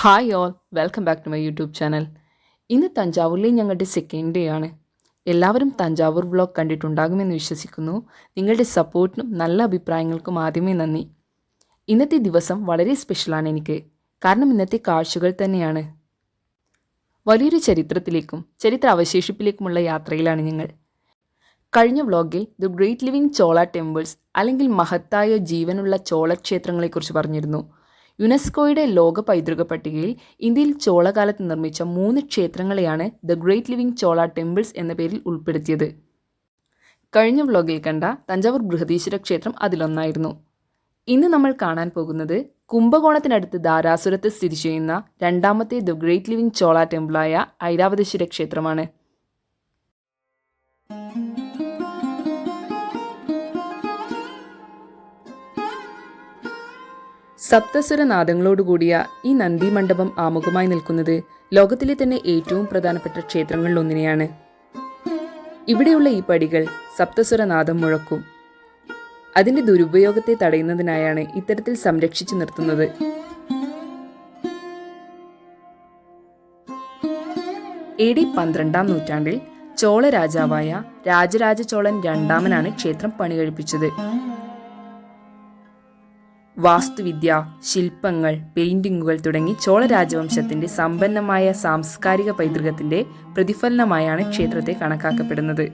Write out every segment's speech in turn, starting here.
Hi all, welcome back to my YouTube channel. ഇന്ന് തഞ്ചാവൂരിലെ ഞങ്ങളുടെ സെക്കൻഡ് ഡേ ആണ്. എല്ലാവരും തഞ്ചാവൂർ വ്ളോഗ് കണ്ടിട്ടുണ്ടാകുമെന്ന് വിശ്വസിക്കുന്നു. നിങ്ങളുടെ സപ്പോർട്ടിനും നല്ല അഭിപ്രായങ്ങൾക്കും ആദ്യമേ നന്ദി. ഇന്നത്തെ ദിവസം വളരെ സ്പെഷ്യലാണ് എനിക്ക്, കാരണം ഇന്നത്തെ കാഴ്ചകൾ തന്നെയാണ്. വലിയൊരു ചരിത്രത്തിലേക്കും ചരിത്ര അവശേഷിപ്പിലേക്കുമുള്ള യാത്രയിലാണ് ഞങ്ങൾ. കഴിഞ്ഞ വ്ളോഗിൽ the great living Chola temples അല്ലെങ്കിൽ മഹത്തായ ജീവനുള്ള ചോള ക്ഷേത്രങ്ങളെക്കുറിച്ച് പറഞ്ഞിരുന്നു. യുനെസ്കോയുടെ ലോക പൈതൃക പട്ടികയിൽ ഇന്ത്യയിൽ ചോളകാലത്ത് നിർമ്മിച്ച 3 ക്ഷേത്രങ്ങളെയാണ് the great living Chola temples എന്ന പേരിൽ ഉൾപ്പെടുത്തിയത്. കഴിഞ്ഞ വ്ളോഗിൽ കണ്ട തഞ്ചാവൂർ ബൃഹദീശ്വര ക്ഷേത്രം അതിലൊന്നായിരുന്നു. ഇന്ന് നമ്മൾ കാണാൻ പോകുന്നത് കുംഭകോണത്തിനടുത്ത് ധാരാസുരത്ത് സ്ഥിതി ചെയ്യുന്ന രണ്ടാമത്തെ ദ ഗ്രേറ്റ് ലിവിംഗ് ചോള ടെമ്പിളായ ഐരാവതേശ്വര ക്ഷേത്രമാണ്. സപ്തസ്വരനാദങ്ങളോടുകൂടിയ ഈ നന്ദി മണ്ഡപം ആമുഖമായി നിൽക്കുന്നത് ലോകത്തിലെ തന്നെ ഏറ്റവും പ്രധാനപ്പെട്ട ക്ഷേത്രങ്ങളിലൊന്നിനെയാണ്. ഇവിടെയുള്ള ഈ പടികൾ സപ്തസ്വരനാദം മുഴക്കും. അതിന്റെ ദുരുപയോഗത്തെ തടയുന്നതിനായാണ് ഇത്തരത്തിൽ സംരക്ഷിച്ചു നിർത്തുന്നത്. AD 12-ാം നൂറ്റാണ്ടിൽ ചോള രാജാവായ രാജരാജ ചോളൻ രണ്ടാമനാണ് ക്ഷേത്രം പണികഴിപ്പിച്ചത്. വാസ്തുവിദ്യ, ശില്പങ്ങൾ, പെയിന്റിങ്ങുകൾ തുടങ്ങി ചോള രാജവംശത്തിന്റെ സമ്പന്നമായ സാംസ്കാരിക പൈതൃകത്തിന്റെ പ്രതിഫലനമായാണ് ക്ഷേത്രത്തെ കണക്കാക്കപ്പെടുന്നത്.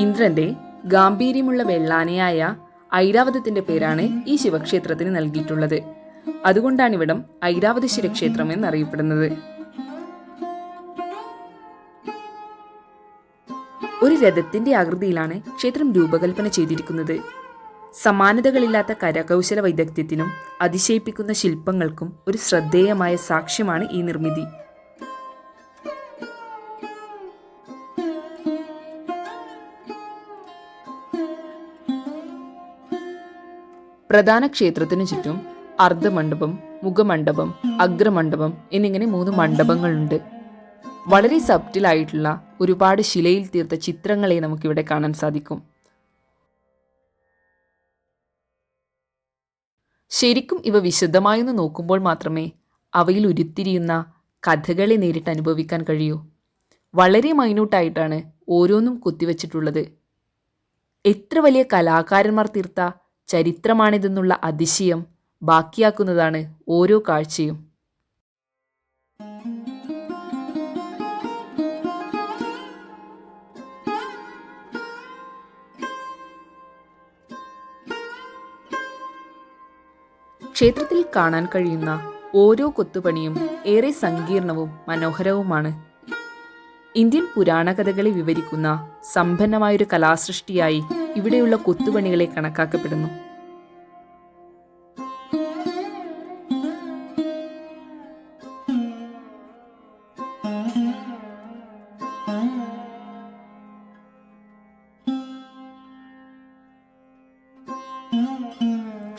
ഇന്ദ്രന്റെ ഗാംഭീര്യമുള്ള വെള്ളാനയായ ഐരാവതത്തിന്റെ പേരാണ് ഈ ശിവക്ഷേത്രത്തിന് നൽകിയിട്ടുള്ളത്. അതുകൊണ്ടാണിവിടം ഐരാവതേശ്വര ക്ഷേത്രം എന്നറിയപ്പെടുന്നത്. ഒരു രഥത്തിന്റെ ആകൃതിയിലാണ് ക്ഷേത്രം രൂപകൽപ്പന ചെയ്തിരിക്കുന്നത്. സമാനതകളില്ലാത്ത കരകൗശല വൈദഗ്ധ്യത്തിനും അതിശയിപ്പിക്കുന്ന ശില്പങ്ങൾക്കും ഒരു ശ്രദ്ധേയമായ സാക്ഷ്യമാണ് ഈ നിർമ്മിതി. പ്രധാന ക്ഷേത്രത്തിനു ചുറ്റും അർദ്ധമണ്ഡപം, മുഖമണ്ഡപം, അഗ്രമണ്ഡപം എന്നിങ്ങനെ 3 മണ്ഡപങ്ങളുണ്ട്. വളരെ സബ്റ്റിലായിട്ടുള്ള ഒരുപാട് ശിലയിൽ തീർത്ത ചിത്രങ്ങളെ നമുക്കിവിടെ കാണാൻ സാധിക്കും. ശരിക്കും ഇവ വിശദമായൊന്ന് നോക്കുമ്പോൾ മാത്രമേ അവയിൽ ഉരുത്തിരിയുന്ന കഥകളെ നേരിട്ട് അനുഭവിക്കാൻ കഴിയൂ. വളരെ മൈന്യൂട്ടായിട്ടാണ് ഓരോന്നും കുത്തിവച്ചിട്ടുള്ളത്. എത്ര വലിയ കലാകാരന്മാർ തീർത്ത ചരിത്രമാണിതെന്നുള്ള അതിശയം ബാക്കിയാക്കുന്നതാണ് ഓരോ കാഴ്ചയും. ക്ഷേത്രത്തിൽ കാണാൻ കഴിയുന്ന ഓരോ കൊത്തുപണിയും ഏറെ സങ്കീർണവും മനോഹരവുമാണ്. ഇന്ത്യൻ പുരാണ കഥകളെ വിവരിക്കുന്ന സമ്പന്നമായൊരു കലാസൃഷ്ടിയായി ഇവിടെയുള്ള കൊത്തുപണികളെ കണക്കാക്കപ്പെടുന്നു.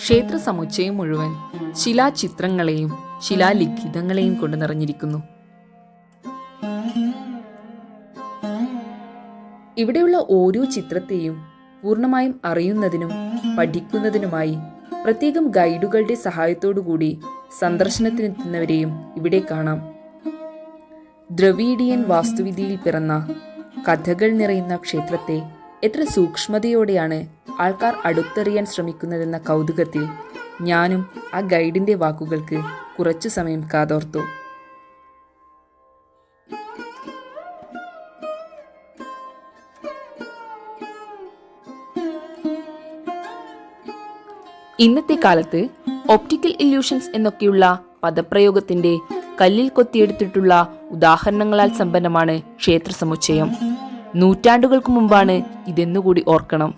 ക്ഷേത്ര സമുച്ചയം മുഴുവൻ ശിലാചിത്രങ്ങളെയും ശിലാലിഖിതങ്ങളെയും കൊണ്ട് നിറഞ്ഞിരിക്കുന്നു. ഇവിടെയുള്ള ഓരോ ചിത്രത്തെയും പൂർണ്ണമായും അറിയുന്നതിനും പഠിക്കുന്നതിനുമായി പ്രത്യേകം ഗൈഡുകളുടെ സഹായത്തോടുകൂടി സന്ദർശനത്തിനെത്തുന്നവരെയും ഇവിടെ കാണാം. ദ്രവീഡിയൻ വാസ്തുവിദ്യയിൽ പിറന്ന കഥകൾ നിറയുന്ന ക്ഷേത്രത്തെ എത്ര സൂക്ഷ്മതയോടെയാണ് ആൾക്കാർ അടുത്തറിയാൻ ശ്രമിക്കുന്നതെന്ന കൗതുകത്തിൽ ഞാനും ആ ഗൈഡിന്റെ വാക്കുകൾക്ക് കുറച്ചു സമയം കാതോർത്തു. ഇന്നത്തെ കാലത്ത് ഒപ്റ്റിക്കൽ ഇല്യൂഷൻസ് എന്നൊക്കെയുള്ള പദപ്രയോഗത്തിന്റെ കല്ലിൽ കൊത്തിയെടുത്തിട്ടുള്ള ഉദാഹരണങ്ങളാൽ സമ്പന്നമാണ് ക്ഷേത്ര സമുച്ചയം. നൂറ്റാണ്ടുകൾക്ക് മുമ്പാണ് ഇതെന്നുകൂടി ഓർക്കണം.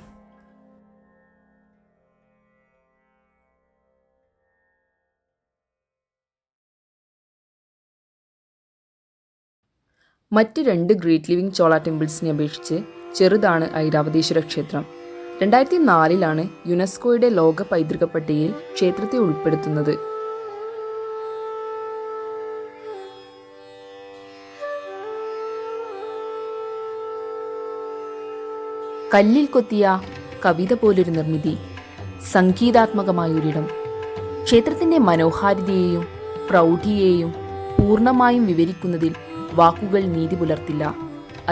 മറ്റ് 2 ഗ്രേറ്റ് ലിവിംഗ് ചോള ടെമ്പിൾസിനെ അപേക്ഷിച്ച് ചെറുതാണ് ഐരാവതേശ്വര ക്ഷേത്രം. 2004 യുനെസ്കോയുടെ ലോക പൈതൃക പട്ടികയിൽ ക്ഷേത്രത്തെ ഉൾപ്പെടുത്തുന്നത്. കല്ലിൽ കൊത്തിയ കവിത പോലൊരു നിർമ്മിതി, സംഗീതാത്മകമായൊരിടം. ക്ഷേത്രത്തിൻ്റെ മനോഹാരിതയെയും പ്രൗഢിയെയും പൂർണ്ണമായും വിവരിക്കുന്നതിൽ വാക്കുകൾ നീതി പുലർത്തില്ല.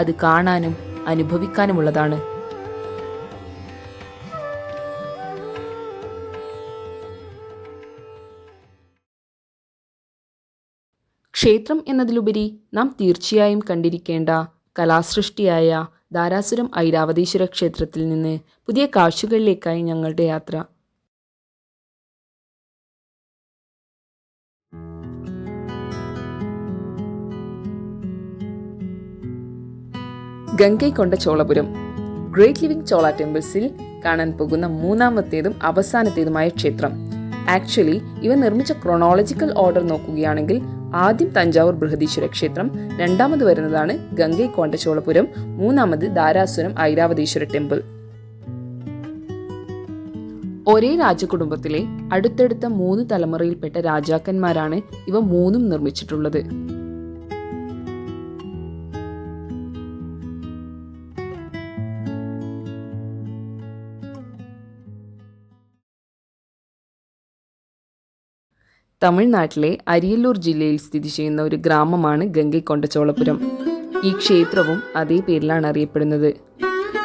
അത് കാണാനും അനുഭവിക്കാനുമുള്ളതാണ്. ക്ഷേത്രം എന്നതിലുപരി നാം തീർച്ചയായും കണ്ടിരിക്കേണ്ട കലാസൃഷ്ടിയായ ധാരാസുരം ഐരാവതീശ്വര ക്ഷേത്രത്തിൽ നിന്ന് പുതിയ കാഴ്ചകളിലേക്കായി ഞങ്ങളുടെ യാത്ര. ഗംഗൈകൊണ്ട ചോളപുരം, ഗ്രേറ്റ് ലിവിംഗ് ചോള ടെമ്പിൾസിൽ കാണാൻ പോകുന്ന മൂന്നാമത്തേതും അവസാനത്തേതുമായ ക്ഷേത്രം. ആക്ച്വലി ഇവ നിർമ്മിച്ച ക്രോണോളജിക്കൽ ഓർഡർ നോക്കുകയാണെങ്കിൽ ആദ്യം തഞ്ചാവൂർ ബൃഹദീശ്വര ക്ഷേത്രം, രണ്ടാമത് വരുന്നതാണ് ഗംഗൈകൊണ്ട ചോളപുരം, മൂന്നാമത് ധാരാസുരം ഐരാവതീശ്വര ടെമ്പിൾ. ഒരേ രാജകുടുംബത്തിലെ അടുത്തടുത്ത 3 തലമുറയിൽപ്പെട്ട രാജാക്കന്മാരാണ് ഇവ മൂന്നും നിർമ്മിച്ചിട്ടുള്ളത്. തമിഴ്നാട്ടിലെ അരിയല്ലൂർ ജില്ലയിൽ സ്ഥിതി ചെയ്യുന്ന ഒരു ഗ്രാമമാണ് ഗംഗൈകൊണ്ട ചോളപുരം. ഈ ക്ഷേത്രവും അതേ പേരിലാണ് അറിയപ്പെടുന്നത്.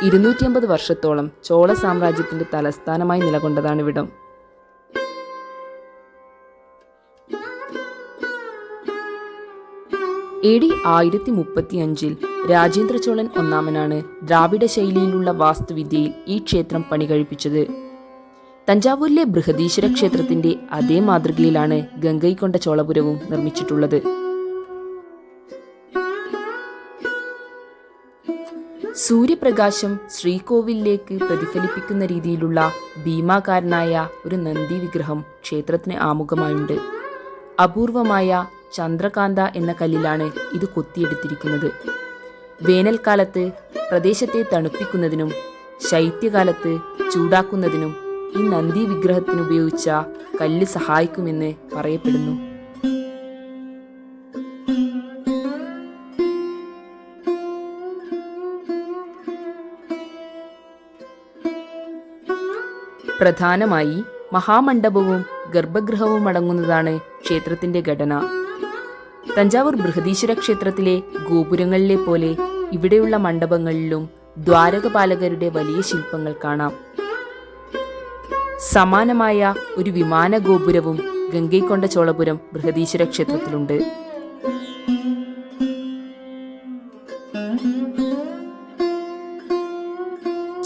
250 വർഷത്തോളം ചോള സാമ്രാജ്യത്തിന്റെ തലസ്ഥാനമായി നിലകൊണ്ടതാണിവിടം. AD 1035 രാജേന്ദ്ര ചോളൻ ഒന്നാമനാണ് ദ്രാവിഡ ശൈലിയിലുള്ള വാസ്തുവിദ്യയിൽ ഈ ക്ഷേത്രം പണികഴിപ്പിച്ചത്. തഞ്ചാവൂരിലെ ബൃഹദീശ്വര ക്ഷേത്രത്തിന്റെ അതേ മാതൃകയിലാണ് ഗംഗൈകൊണ്ട ചോളപുരവും നിർമ്മിച്ചിട്ടുള്ളത്. സൂര്യപ്രകാശം ശ്രീകോവിലേക്ക് പ്രതിഫലിപ്പിക്കുന്ന രീതിയിലുള്ള ഭീമാകാരനായ ഒരു നന്ദി വിഗ്രഹം ക്ഷേത്രത്തിന് ആമുഖമായുണ്ട്. അപൂർവമായ ചന്ദ്രകാന്ത എന്ന കല്ലിലാണ് ഇത് കൊത്തിയെടുത്തിരിക്കുന്നത്. വേനൽക്കാലത്ത് പ്രദേശത്തെ തണുപ്പിക്കുന്നതിനും ശൈത്യകാലത്ത് ചൂടാക്കുന്നതിനും ഈ നന്ദി വിഗ്രഹത്തിന് ഉപയോഗിച്ച കല്ല് സഹായിക്കുമെന്ന് പറയപ്പെടുന്നു. പ്രധാനമായി മഹാമണ്ഡപവും ഗർഭഗൃഹവും അടങ്ങുന്നതാണ് ക്ഷേത്രത്തിന്റെ ഘടന. തഞ്ചാവൂർ ബൃഹദീശ്വര ക്ഷേത്രത്തിലെ ഗോപുരങ്ങളിലെ പോലെ ഇവിടെയുള്ള മണ്ഡപങ്ങളിലും ദ്വാരകപാലകരുടെ വലിയ ശില്പങ്ങൾ കാണാം. സമാനമായ ഒരു വിമാന ഗോപുരവും ഗംഗൈകൊണ്ട ചോളപുരം ബൃഹദീശ്വര ക്ഷേത്രത്തിലുണ്ട്.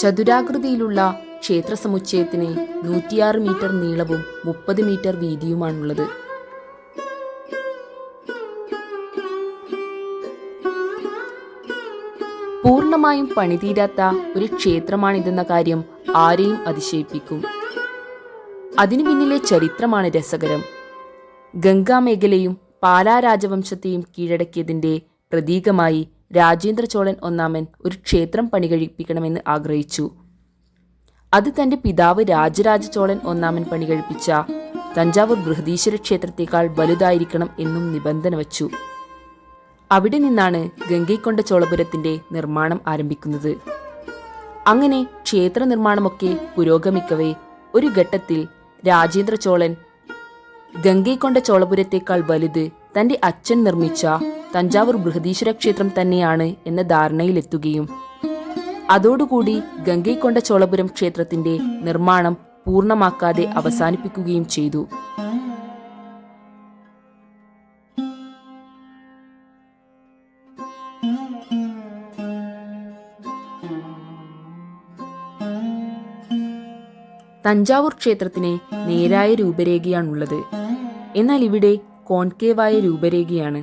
ചതുരാകൃതിയിലുള്ള ക്ഷേത്ര സമുച്ചയത്തിന് 106 മീറ്റർ നീളവും 30 മീറ്റർ വീതിയുമാണുള്ളത്. പൂർണ്ണമായും പണിതീരാത്ത ഒരു ക്ഷേത്രമാണിതെന്ന കാര്യം ആരെയും അതിശയിപ്പിക്കും. അതിനു പിന്നിലെ ചരിത്രമാണ് രസകരം. ഗംഗാമേഖലയും പാലാ രാജവംശത്തെയും കീഴടക്കിയതിന്റെ പ്രതീകമായി രാജേന്ദ്ര ചോളൻ ഒന്നാമൻ ഒരു ക്ഷേത്രം പണികഴിപ്പിക്കണമെന്ന് ആഗ്രഹിച്ചു. അത് തന്റെ പിതാവ് രാജരാജ ചോളൻ ഒന്നാമൻ പണികഴിപ്പിച്ച തഞ്ചാവൂർ ബൃഹദീശ്വര ക്ഷേത്രത്തേക്കാൾ വലുതായിരിക്കണം എന്നും നിബന്ധന വച്ചു. അവിടെ നിന്നാണ് ഗംഗൈകൊണ്ട ചോളപുരത്തിന്റെ നിർമ്മാണം ആരംഭിക്കുന്നത്. അങ്ങനെ ക്ഷേത്ര നിർമ്മാണമൊക്കെ പുരോഗമിക്കവേ ഒരു ഘട്ടത്തിൽ രാജേന്ദ്ര ചോളൻ ഗംഗൈകൊണ്ട ചോളപുരത്തേക്കാൾ വലുത് തന്റെ അച്ഛൻ നിർമ്മിച്ച തഞ്ചാവൂർ ബൃഹദീശ്വര ക്ഷേത്രം തന്നെയാണ് എന്ന ധാരണയിലെത്തുകയും അതോടുകൂടി ഗംഗൈകൊണ്ട ചോളപുരം ക്ഷേത്രത്തിന്റെ നിർമ്മാണം പൂർണ്ണമാക്കാതെ അവസാനിപ്പിക്കുകയും ചെയ്തു. തഞ്ചാവൂർ ക്ഷേത്രത്തിന് നേരായ രൂപരേഖയാണുള്ളത്. എന്നാൽ ഇവിടെ കോൺകേവായ രൂപരേഖയാണ്.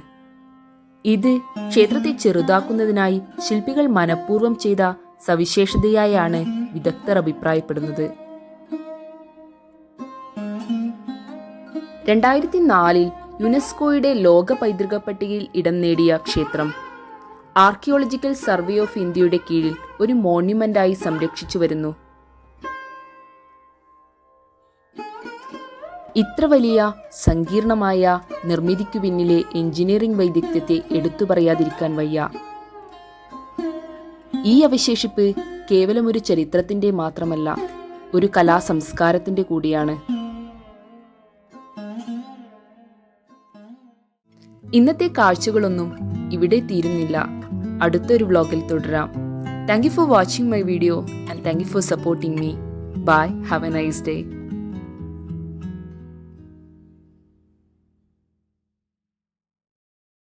ഇത് ക്ഷേത്രത്തെ ചെറുതാക്കുന്നതിനായി ശില്പികൾ മനഃപൂർവ്വം ചെയ്ത സവിശേഷതയായാണ് വിദഗ്ധർ അഭിപ്രായപ്പെടുന്നത്. 2004 യുനെസ്കോയുടെ ലോക പൈതൃക പട്ടികയിൽ ഇടം നേടിയ ക്ഷേത്രം ആർക്കിയോളജിക്കൽ സർവേ ഓഫ് ഇന്ത്യയുടെ കീഴിൽ ഒരു മോണ്യുമെന്റായി സംരക്ഷിച്ചു വരുന്നു. ഇത്ര വലിയ സങ്കീർണമായ നിർമ്മിതിക്കു പിന്നിലെ എഞ്ചിനീയറിംഗ് വൈദഗ്ധ്യത്തെ എടുത്തു പറയാതിരിക്കാൻ വയ്യ. ഈ അവശേഷിപ്പ് കേവലം ഒരു ചരിത്രത്തിൻ്റെ മാത്രമല്ല, ഒരു കലാസംസ്കാരത്തിൻ്റെ കൂടിയാണ്. ഇന്നത്തെ കാഴ്ചകളൊന്നും ഇവിടെ തീരുന്നില്ല. അടുത്തൊരു വ്ലോഗിൽ തുടരാം. Thank you for watching my video and thank you for supporting me. Bye. Have a nice day.